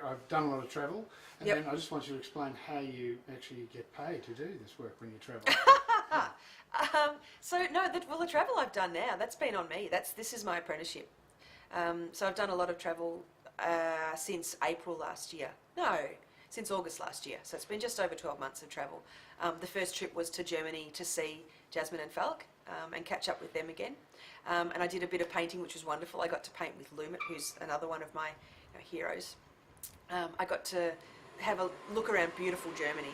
I've done a lot of travel, and Yep. then I just want you to explain how you actually get paid to do this work when you travel. So no, the travel I've done now, that's been on me. This is my apprenticeship. So I've done a lot of travel since April last year. No, since August last year. So it's been just over 12 months of travel. The first trip was to Germany to see Jasmine and Falk and catch up with them again. And I did a bit of painting, which was wonderful. I got to paint with Lumet, who's another one of my heroes. I got to have a look around beautiful Germany.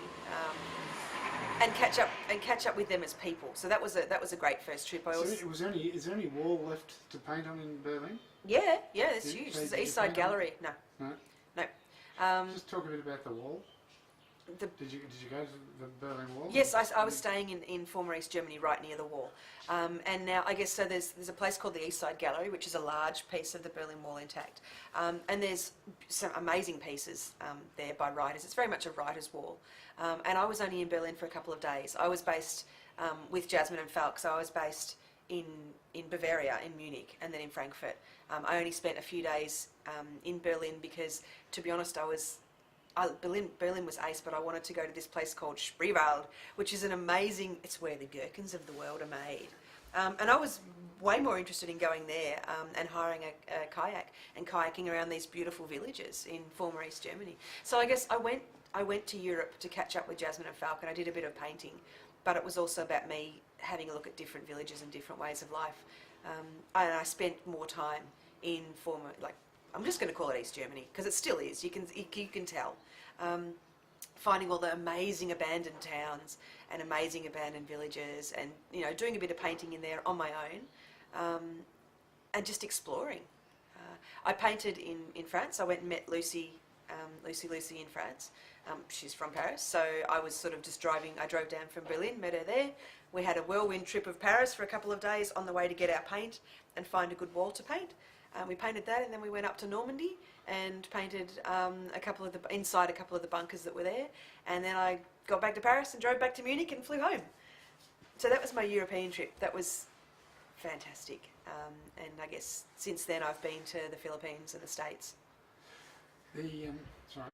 And catch up with them as people. So that was a great first trip. Is there any wall left to paint on in Berlin? Yeah, it's huge. It's the East Side Gallery. No. No. Just talk a bit about the wall. Did you go to the Berlin Wall? Yes, I was staying in former East Germany, right near the wall. And now I guess so. There's a place called the East Side Gallery, which is a large piece of the Berlin Wall intact. And there's some amazing pieces there by writers. It's very much a writer's wall. And I was only in Berlin for a couple of days. I was based with Jasmine and Falk, so I was based in Bavaria, in Munich, and then in Frankfurt. I only spent a few days in Berlin because, to be honest, Berlin was ace, but I wanted to go to this place called Spreewald, which is it's where the gherkins of the world are made. And I was way more interested in going there and hiring a kayak and kayaking around these beautiful villages in former East Germany. So I guess I went to Europe to catch up with Jasmine and Falk, and I did a bit of painting, but it was also about me having a look at different villages and different ways of life. And I spent more time in former, I'm just going to call it East Germany, because it still is. You can tell. Finding all the amazing abandoned towns and amazing abandoned villages, and doing a bit of painting in there on my own, and just exploring. I painted in France. I went and met Lucy in France. She's from Paris, so I was sort of just driving. I drove down from Berlin, met her there. We had a whirlwind trip of Paris for a couple of days on the way to get our paint and find a good wall to paint. We painted that, and then we went up to Normandy and painted inside a couple of the bunkers that were there. And then I got back to Paris and drove back to Munich and flew home. So that was my European trip. That was fantastic. And I guess since then I've been to the Philippines and the States. Sorry.